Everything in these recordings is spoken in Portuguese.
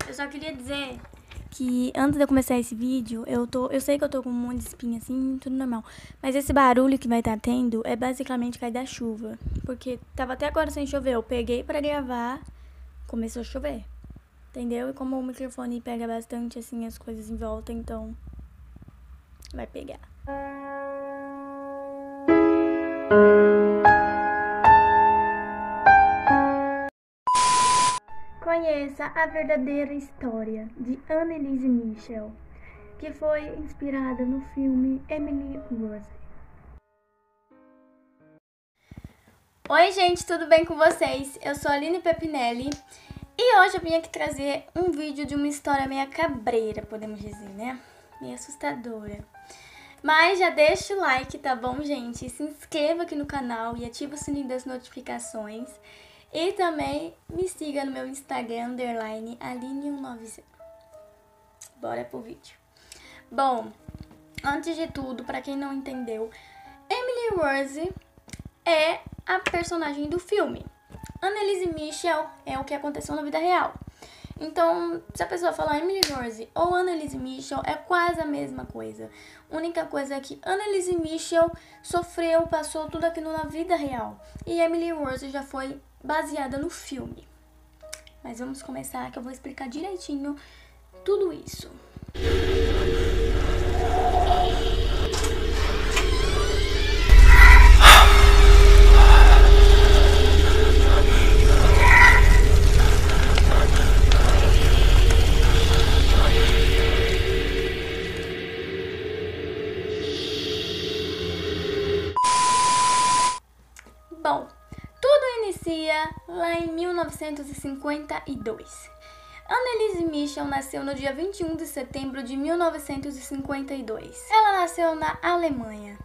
Eu só queria dizer que antes de eu começar esse vídeo, eu sei que eu tô com um monte de espinha assim, tudo normal. Mas esse barulho que vai estar tendo é basicamente cair da chuva. Porque tava até agora sem chover. Eu peguei pra gravar, começou a chover. Entendeu? E como o microfone pega bastante assim as coisas em volta, então vai pegar. Conheça a verdadeira história de Anneliese Michel, que foi inspirada no filme Emily Rose. Oi gente, tudo bem com vocês? Eu sou a Aline Pepinelli e hoje eu vim aqui trazer um vídeo de uma história meio cabreira, podemos dizer, né? Meio assustadora. Mas já deixa o like, tá bom, gente? Se inscreva aqui no canal e ativa o sininho das notificações. E também me siga no meu Instagram, _Aline190. Bora pro vídeo. Bom, antes de tudo, pra quem não entendeu, Emily Rose é a personagem do filme. Anneliese Michel é o que aconteceu na vida real. Então, se a pessoa falar Emily Rose ou Anneliese Michel, é quase a mesma coisa. A única coisa é que Anneliese Michel passou tudo aquilo na vida real. E Emily Rose já foi baseada no filme. Mas vamos começar que eu vou explicar direitinho tudo isso. Bom, tudo inicia lá em 1952. Anneliese Michel nasceu no dia 21 de setembro de 1952. Ela nasceu na Alemanha.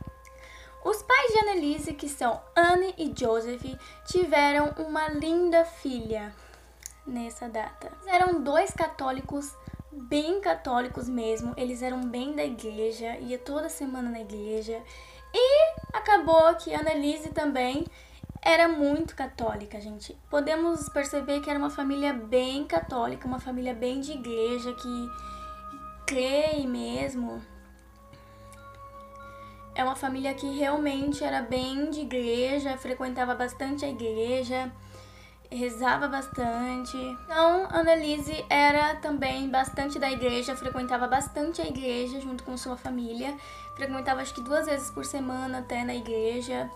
Os pais de Anneliese, que são Anne e Joseph, tiveram uma linda filha nessa data. Eles eram dois católicos, bem católicos mesmo. Eles eram bem da igreja, ia toda semana na igreja. E acabou que Anneliese também era muito católica, gente. Podemos perceber que era uma família bem católica, uma família bem de igreja, que crê mesmo. É uma família que realmente era bem de igreja, frequentava bastante a igreja, rezava bastante. Então, Anneliese era também bastante da igreja, frequentava bastante a igreja junto com sua família. Frequentava acho que 2 vezes por semana até na igreja.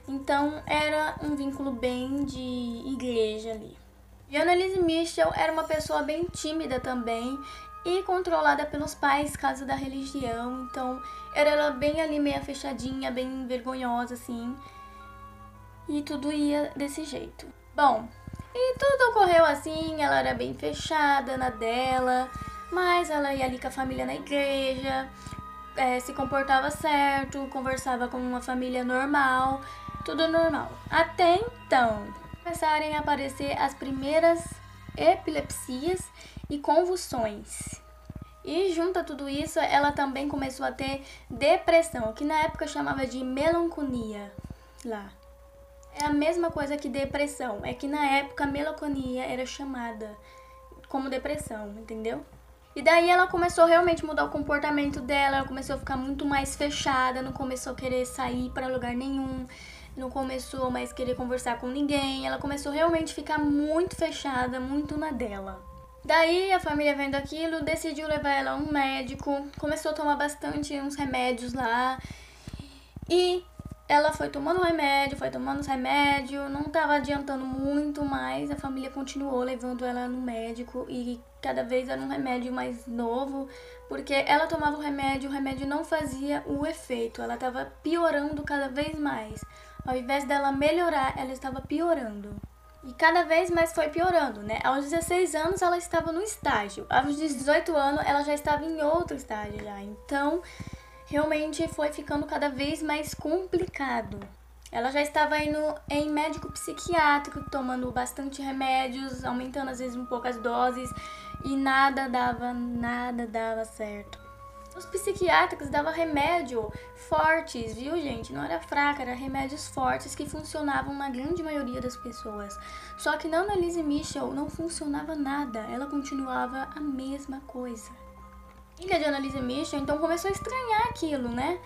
Então, era um vínculo bem de igreja ali. E Anneliese Michel era uma pessoa bem tímida também e controlada pelos pais, caso da religião. Então, era bem ali meio fechadinha, bem vergonhosa, assim. E tudo ia desse jeito. Bom, e tudo ocorreu assim, ela era bem fechada na dela, mas ela ia ali com a família na igreja, se comportava certo, conversava com uma família normal, tudo normal. Até então, começarem a aparecer as primeiras epilepsias e convulsões. E junto a tudo isso, ela também começou a ter depressão, que na época chamava de melancolia lá. É a mesma coisa que depressão, é que na época melancolia era chamada como depressão, entendeu? E daí ela começou realmente a mudar o comportamento dela, ela começou a ficar muito mais fechada, não começou a querer sair para lugar nenhum, não começou mais a querer conversar com ninguém, ela começou realmente a ficar muito fechada, muito na dela. Daí a família vendo aquilo, decidiu levar ela a um médico, começou a tomar bastante uns remédios lá e ela foi tomando os remédios, não estava adiantando muito, mas a família continuou levando ela no médico e cada vez era um remédio mais novo, porque ela tomava o remédio não fazia o efeito, ela estava piorando cada vez mais. Ao invés dela melhorar, ela estava piorando. E cada vez mais foi piorando, né? Aos 16 anos ela estava no estágio, aos 18 anos ela já estava em outro estágio já, então realmente foi ficando cada vez mais complicado. Ela já estava indo em médico psiquiátrico, tomando bastante remédios, aumentando às vezes um pouco as doses e nada dava certo. Os psiquiatras davam remédio fortes, viu, gente? Não era fraca, era remédios fortes que funcionavam na grande maioria das pessoas. Só que na Annalise Michel não funcionava nada, ela continuava a mesma coisa. A filha de Annalise Michel então começou a estranhar aquilo, né?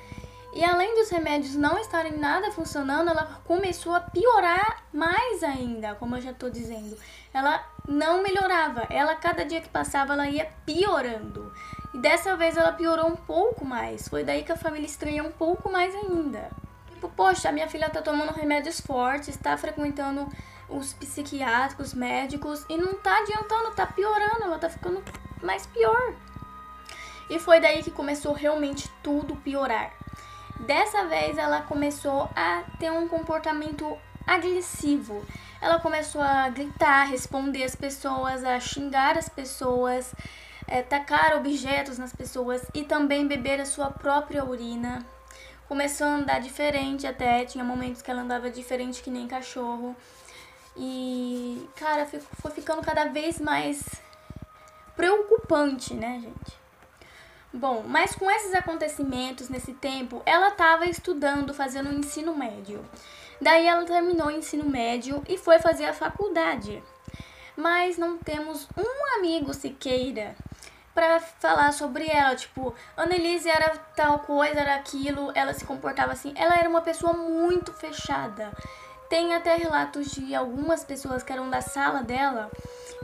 E além dos remédios não estarem nada funcionando, ela começou a piorar mais ainda, como eu já tô dizendo. Ela não melhorava, cada dia que passava, ela ia piorando. E dessa vez ela piorou um pouco mais, foi daí que a família estranhou um pouco mais ainda. Tipo, poxa, a minha filha tá tomando remédios fortes, tá frequentando os psiquiátricos, médicos, e não tá adiantando, tá piorando, ela tá ficando mais pior. E foi daí que começou realmente tudo piorar. Dessa vez ela começou a ter um comportamento agressivo. Ela começou a gritar, responder as pessoas, a xingar as pessoas, tacar objetos nas pessoas e também beber a sua própria urina. Começou a andar diferente até, tinha momentos que ela andava diferente que nem cachorro. E, cara, foi ficando cada vez mais preocupante, né, gente? Bom, mas com esses acontecimentos nesse tempo, ela estava estudando, fazendo o ensino médio. Daí ela terminou o ensino médio e foi fazer a faculdade. Mas não temos um amigo sequer para falar sobre ela, tipo, Annelise era tal coisa, era aquilo, ela se comportava assim. Ela era uma pessoa muito fechada. Tem até relatos de algumas pessoas que eram da sala dela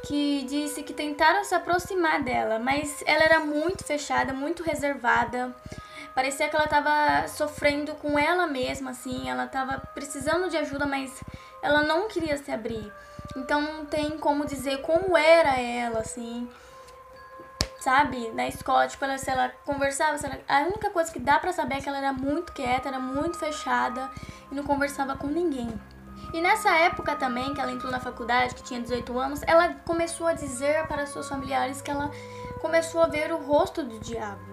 que disse que tentaram se aproximar dela, mas ela era muito fechada, muito reservada. Parecia que ela estava sofrendo com ela mesma, assim, ela estava precisando de ajuda, mas ela não queria se abrir. Então não tem como dizer como era ela, assim, sabe? Na escola, tipo, se ela conversava, a única coisa que dá pra saber é que ela era muito quieta, era muito fechada e não conversava com ninguém. E nessa época também, que ela entrou na faculdade, que tinha 18 anos, ela começou a dizer para seus familiares que ela começou a ver o rosto do diabo.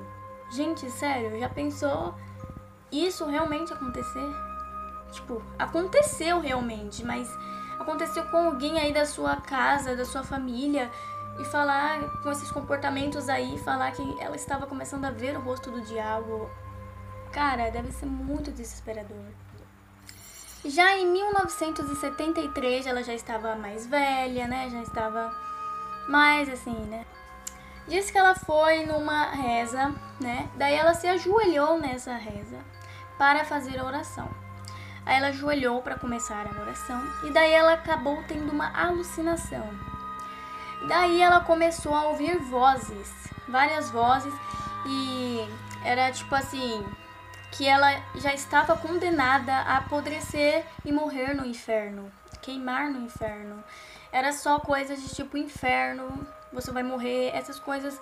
Gente, sério, já pensou isso realmente acontecer? Tipo, aconteceu realmente, mas aconteceu com alguém aí da sua casa, da sua família, e falar com esses comportamentos aí, falar que ela estava começando a ver o rosto do diabo. Cara, deve ser muito desesperador. Já em 1973, ela já estava mais velha, né? Já estava mais assim, né? Diz que ela foi numa reza, né? Daí ela se ajoelhou nessa reza para fazer a oração. Aí ela ajoelhou para começar a oração e daí ela acabou tendo uma alucinação. Daí ela começou a ouvir vozes, várias vozes, e era tipo assim, que ela já estava condenada a apodrecer e morrer no inferno, queimar no inferno. Era só coisas de tipo inferno, você vai morrer, essas coisas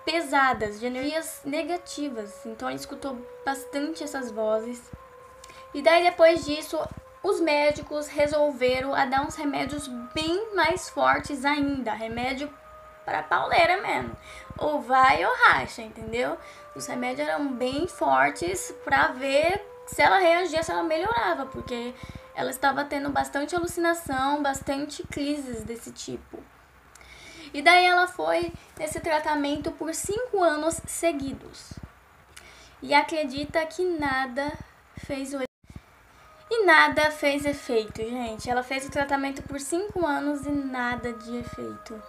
pesadas, de energias negativas. Então ela escutou bastante essas vozes. E daí depois disso, os médicos resolveram a dar uns remédios bem mais fortes ainda, remédio para pauleira mesmo, ou vai ou racha, entendeu? Os remédios eram bem fortes para ver se ela reagia, se ela melhorava, porque ela estava tendo bastante alucinação, bastante crises desse tipo. E daí ela foi nesse tratamento por 5 anos seguidos. E acredita que nada fez efeito, gente. Ela fez o tratamento por 5 anos e nada de efeito.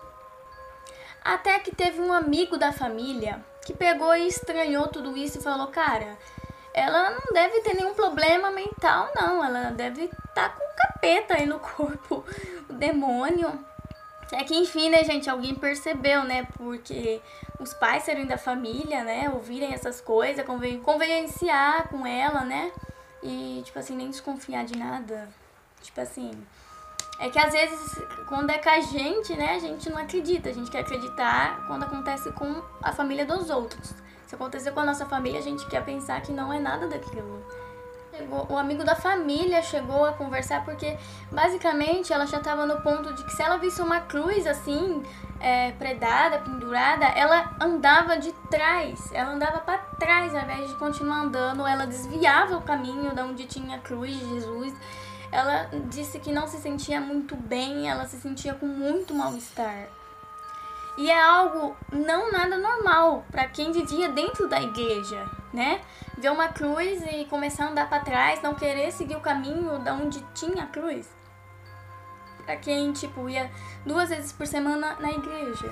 Até que teve um amigo da família que pegou e estranhou tudo isso e falou, cara, ela não deve ter nenhum problema mental, não. Ela deve estar com o capeta aí no corpo, o demônio. É que, enfim, né, gente, alguém percebeu, né, porque os pais serem da família, né, ouvirem essas coisas, convenienciar com ela, né, e, tipo assim, nem desconfiar de nada, tipo assim... É que às vezes, quando é com a gente, né, a gente não acredita. A gente quer acreditar quando acontece com a família dos outros. Se acontecer com a nossa família, a gente quer pensar que não é nada daquilo. O amigo da família chegou a conversar porque, basicamente, ela já estava no ponto de que se ela visse uma cruz, assim, predada, pendurada, ela andava de trás. Ela andava para trás, ao invés de continuar andando. Ela desviava o caminho de onde tinha a cruz de Jesus. Ela disse que não se sentia muito bem, ela se sentia com muito mal-estar. E é algo não nada normal para quem vivia dentro da igreja, né? Ver uma cruz e começar a andar para trás, não querer seguir o caminho de onde tinha a cruz. Para quem, tipo, ia 2 vezes por semana na igreja.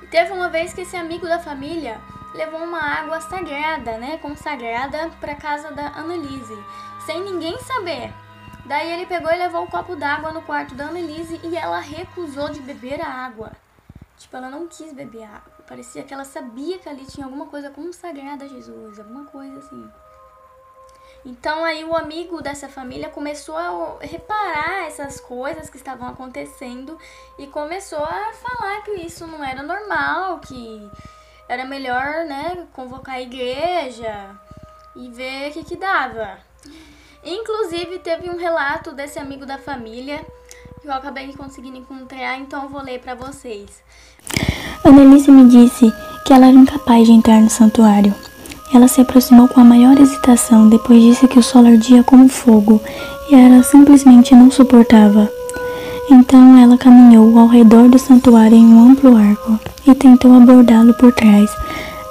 E teve uma vez que esse amigo da família levou uma água sagrada, né? Consagrada para casa da Annelise, sem ninguém saber. Daí ele pegou e levou o copo d'água no quarto da Annelise e ela recusou de beber a água. Tipo, ela não quis beber água. Parecia que ela sabia que ali tinha alguma coisa consagrada a Jesus, alguma coisa assim. Então aí o amigo dessa família começou a reparar essas coisas que estavam acontecendo e começou a falar que isso não era normal, que era melhor, né, convocar a igreja e ver o que dava. Inclusive teve um relato desse amigo da família que eu acabei conseguindo encontrar, então eu vou ler pra vocês. Annelise me disse que ela era incapaz de entrar no santuário. Ela se aproximou com a maior hesitação, depois disse que o sol ardia como fogo e ela simplesmente não suportava. Então ela caminhou ao redor do santuário em um amplo arco e tentou abordá-lo por trás.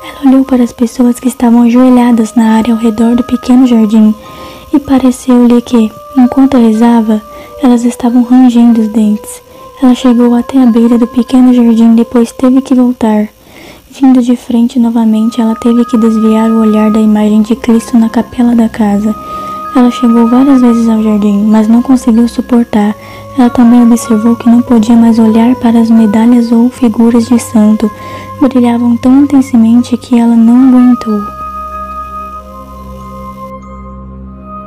Ela olhou para as pessoas que estavam ajoelhadas na área ao redor do pequeno jardim e pareceu-lhe que, enquanto rezava, elas estavam rangendo os dentes. Ela chegou até a beira do pequeno jardim, depois teve que voltar. Vindo de frente novamente, ela teve que desviar o olhar da imagem de Cristo na capela da casa. Ela chegou várias vezes ao jardim, mas não conseguiu suportar. Ela também observou que não podia mais olhar para as medalhas ou figuras de santo. Brilhavam tão intensamente que ela não aguentou.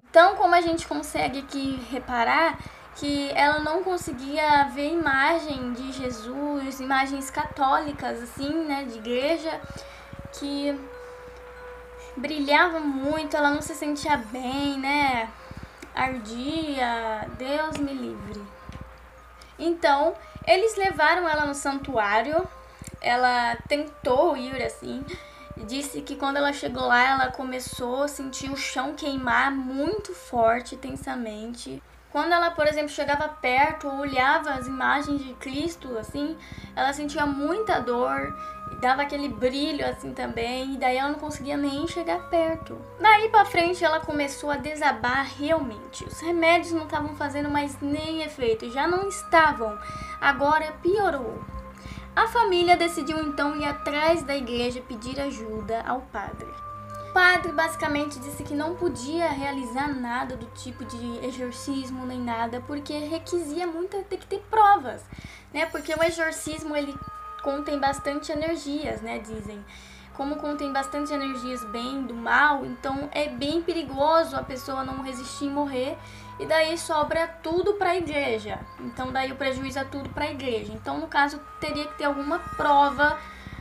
Então, como a gente consegue aqui reparar que ela não conseguia ver imagem de Jesus, imagens católicas, assim, né, de igreja, que brilhava muito, ela não se sentia bem, né, ardia, Deus me livre. Então, eles levaram ela no santuário, ela tentou ir, assim, disse que quando ela chegou lá, ela começou a sentir o chão queimar muito forte, intensamente. Quando ela, por exemplo, chegava perto ou olhava as imagens de Cristo, assim, ela sentia muita dor, e dava aquele brilho, assim, também, e daí ela não conseguia nem chegar perto. Daí pra frente, ela começou a desabar realmente. Os remédios não estavam fazendo mais nem efeito, já não estavam, agora piorou. A família decidiu então ir atrás da igreja pedir ajuda ao padre. O padre basicamente disse que não podia realizar nada do tipo de exorcismo nem nada, porque requisia muito ter que ter provas, né? Porque o exorcismo ele contém bastante energias, né? Dizem. Como contém bastante energias bem do mal, então é bem perigoso a pessoa não resistir e morrer. E daí sobra tudo para a igreja. Então daí o prejuízo é tudo para a igreja. Então no caso teria que ter alguma prova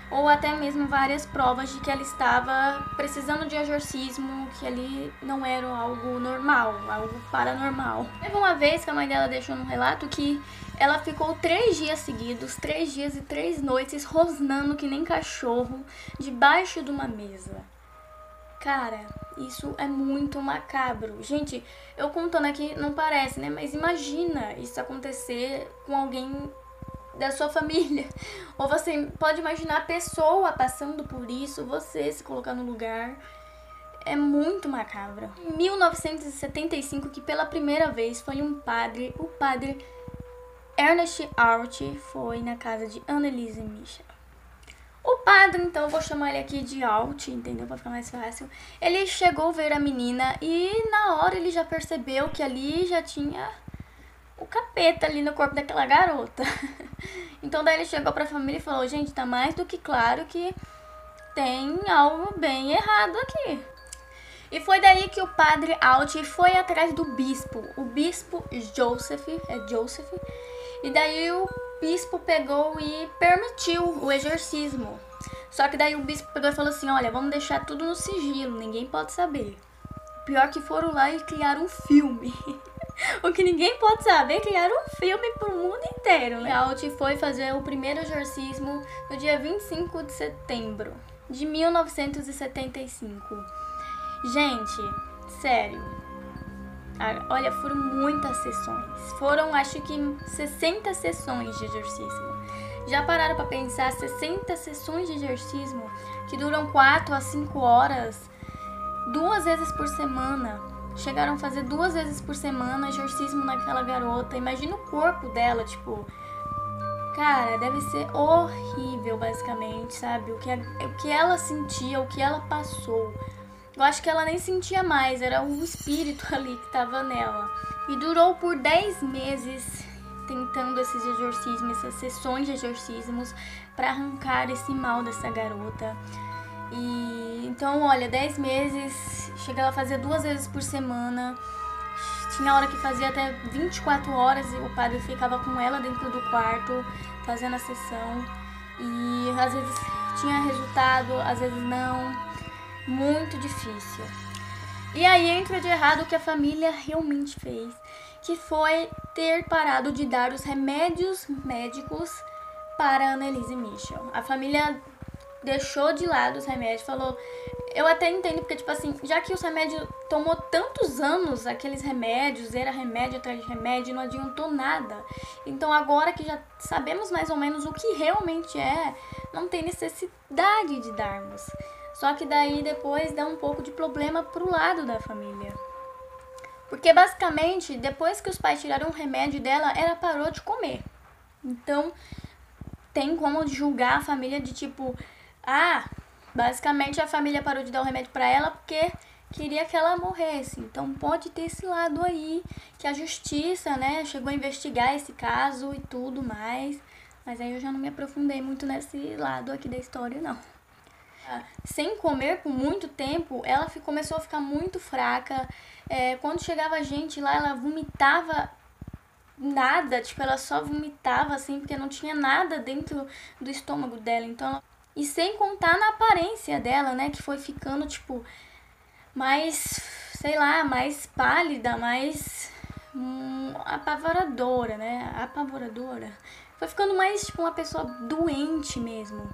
ou até mesmo várias provas de que ela estava precisando de exorcismo, que ali não era algo normal, algo paranormal. Teve uma vez que a mãe dela deixou num relato que ela ficou 3 dias seguidos, 3 dias e 3 noites, rosnando que nem cachorro, debaixo de uma mesa. Cara, isso é muito macabro. Gente, eu contando aqui não parece, né? Mas imagina isso acontecer com alguém da sua família. Ou você pode imaginar a pessoa passando por isso, você se colocar no lugar. É muito macabro. Em 1975, que pela primeira vez foi um padre, o padre Ernest Alt, foi na casa de Annelise Michel. O padre, então, eu vou chamar ele aqui de Alt, entendeu? Pra ficar mais fácil. Ele chegou a ver a menina e na hora ele já percebeu que ali já tinha o capeta ali no corpo daquela garota. Então daí ele chegou pra família e falou: gente, tá mais do que claro que tem algo bem errado aqui. E foi daí que o padre Alt foi atrás do bispo, o bispo Joseph, e daí o bispo pegou e permitiu o exorcismo. Só que daí o bispo pegou e falou assim: olha, vamos deixar tudo no sigilo, ninguém pode saber. Pior que foram lá e criaram um filme. O que ninguém pode saber, criaram um filme pro mundo inteiro, né? Alt foi fazer o primeiro exorcismo no dia 25 de setembro de 1975. Gente, sério, olha, foram muitas sessões. Foram, acho que, 60 sessões de exorcismo. Já pararam pra pensar 60 sessões de exorcismo que duram 4 a 5 horas, 2 vezes por semana? Chegaram a fazer 2 vezes por semana exorcismo naquela garota. Imagina o corpo dela, tipo... Cara, deve ser horrível, basicamente, sabe? O que ela sentia, o que ela passou. Eu acho que ela nem sentia mais, era o espírito ali que tava nela. E durou por 10 meses... tentando esses exorcismos, essas sessões de exorcismos para arrancar esse mal dessa garota. E então, olha, 10 meses, chegava a fazer 2 vezes por semana. Tinha hora que fazia até 24 horas e o padre ficava com ela dentro do quarto, fazendo a sessão. E às vezes tinha resultado, às vezes não. Muito difícil. E aí entra de errado o que a família realmente fez, que foi ter parado de dar os remédios médicos para a Annelise Michel. A família deixou de lado os remédios, falou... Eu até entendo, porque, tipo assim, já que os remédios tomou tantos anos, aqueles remédios, era remédio atrás de remédio, não adiantou nada. Então, agora que já sabemos mais ou menos o que realmente é, não tem necessidade de darmos. Só que daí, depois, dá um pouco de problema pro lado da família. Porque, basicamente, depois que os pais tiraram o remédio dela, ela parou de comer. Então, tem como julgar a família de tipo... basicamente a família parou de dar o remédio pra ela porque queria que ela morresse. Então, pode ter esse lado aí, que a justiça, né, chegou a investigar esse caso e tudo mais. Mas aí eu já não me aprofundei muito nesse lado aqui da história, não. Sem comer por muito tempo, ela começou a ficar muito fraca. Quando chegava gente lá, ela vomitava nada, tipo, ela só vomitava assim, porque não tinha nada dentro do estômago dela. Então, e sem contar na aparência dela, né, que foi ficando, tipo, mais, sei lá, mais pálida, mais apavoradora, né, apavoradora. Foi ficando mais, tipo, uma pessoa doente mesmo.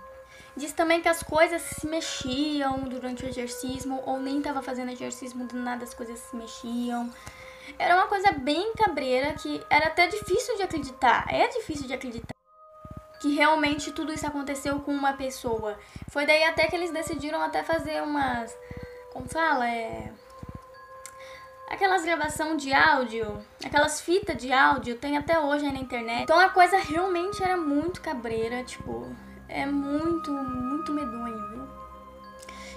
Diz também que as coisas se mexiam durante o exorcismo, ou nem tava fazendo exorcismo, do nada as coisas se mexiam. Era uma coisa bem cabreira, que era até difícil de acreditar. É difícil de acreditar que realmente tudo isso aconteceu com uma pessoa. Foi daí até que eles decidiram até fazer umas... Como fala? Aquelas gravação de áudio, aquelas fitas de áudio, tem até hoje aí na internet. Então a coisa realmente era muito cabreira, tipo... É muito, muito medonho, viu?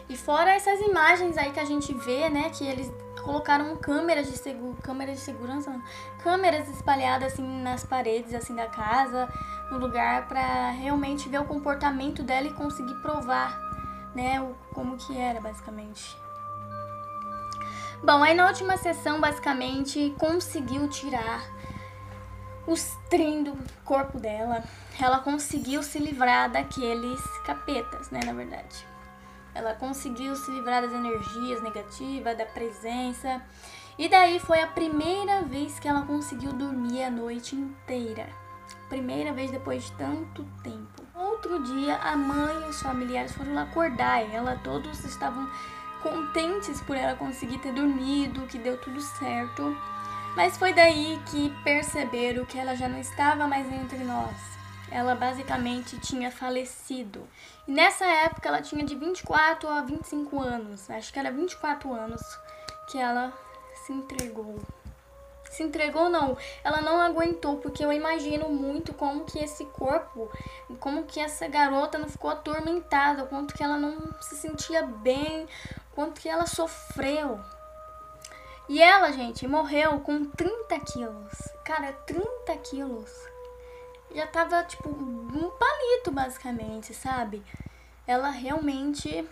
E fora essas imagens aí que a gente vê, né? Que eles colocaram câmeras de segurança, não, câmeras espalhadas assim nas paredes assim da casa, no lugar, pra realmente ver o comportamento dela e conseguir provar, né? Como que era, basicamente. Bom, aí na última sessão, basicamente, conseguiu tirar os trem do corpo dela. Ela conseguiu se livrar daqueles capetas, né, na verdade. Ela conseguiu se livrar das energias negativas, da presença. E daí foi a primeira vez que ela conseguiu dormir a noite inteira. Primeira vez depois de tanto tempo. Outro dia, a mãe e os familiares foram lá acordar ela. Todos estavam contentes por ela conseguir ter dormido, que deu tudo certo. Mas foi daí que perceberam que ela já não estava mais entre nós. Ela basicamente tinha falecido. E nessa época ela tinha de 24 a 25 anos. Acho que era 24 anos que ela se entregou. Se entregou não, ela não aguentou, porque eu imagino muito como que esse corpo, como que essa garota não ficou atormentada, quanto que ela não se sentia bem, quanto que ela sofreu. E ela, gente, morreu com 30 quilos. Cara, 30 quilos. Já tava, tipo, um palito, basicamente, sabe? Ela realmente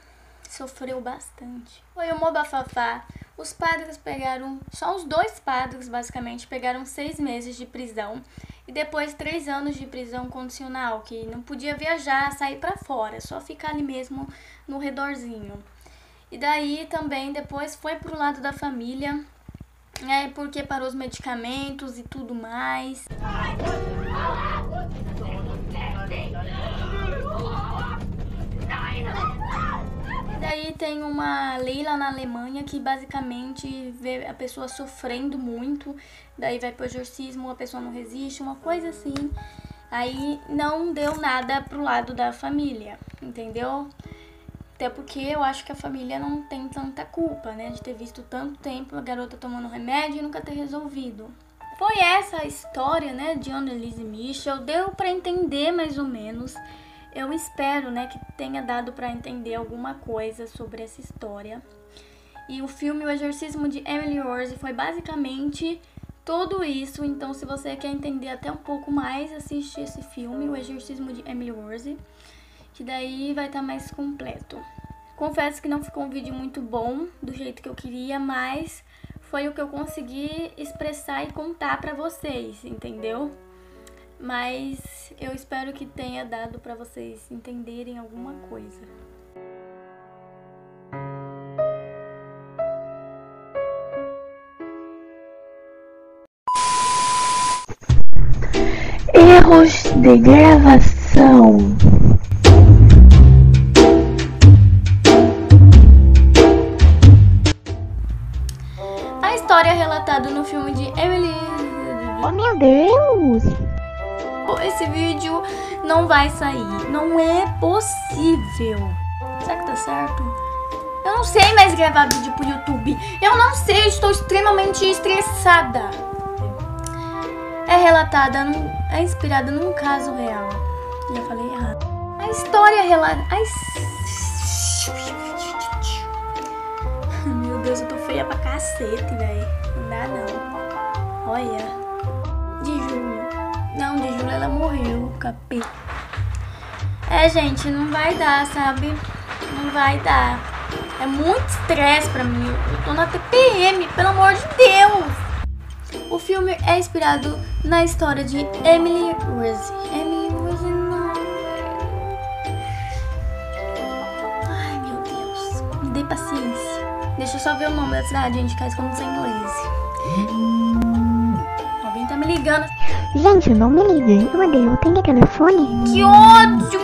sofreu bastante. Foi uma bafafá. Os padres pegaram, só os 2 padres, basicamente, pegaram 6 meses de prisão. E depois 3 anos de prisão condicional, que não podia viajar, sair pra fora, só ficar ali mesmo no redorzinho. E daí também depois foi pro lado da família, porque parou os medicamentos e tudo mais. E daí tem uma lei lá na Alemanha que basicamente vê a pessoa sofrendo muito, daí vai pro exorcismo, a pessoa não resiste, uma coisa assim. Aí não deu nada pro lado da família, entendeu? Até porque eu acho que a família não tem tanta culpa, né? De ter visto tanto tempo a garota tomando remédio e nunca ter resolvido. Foi essa a história, né, de Annalise Michel. Deu pra entender mais ou menos. Eu espero, né, que tenha dado pra entender alguma coisa sobre essa história. E o filme O Exorcismo de Emily Rose foi basicamente tudo isso. Então, se você quer entender até um pouco mais, assiste esse filme, O Exorcismo de Emily Rose, que daí vai estar mais completo. Confesso que não ficou um vídeo muito bom, do jeito que eu queria, mas foi o que eu consegui expressar e contar pra vocês, entendeu? Mas eu espero que tenha dado pra vocês entenderem alguma coisa. Erros de gravação. A história relatada no filme de Emily... Oh, meu Deus! Esse vídeo não vai sair. Não é possível. Será que tá certo? Eu não sei mais gravar vídeo pro YouTube. Eu não sei, estou extremamente estressada. É inspirada num caso real. Já falei errado. A história relatada... Meu Deus, eu tô feia pra cacete, velho. Não dá não. Olha. De Júlia. Não, de Júlia ela morreu, capeta. Gente, não vai dar, sabe? Não vai dar. É muito estresse pra mim. Eu tô na TPM, pelo amor de Deus. O filme é inspirado na história de Emily Rose. Emily Rose não. Ai, meu Deus. Me dê paciência. Deixa eu só ver o nome da cidade, gente, que é como sem inglês. Alguém tá me ligando. Gente, não me ligue. Eu odeio. Tem telefone? Que ódio!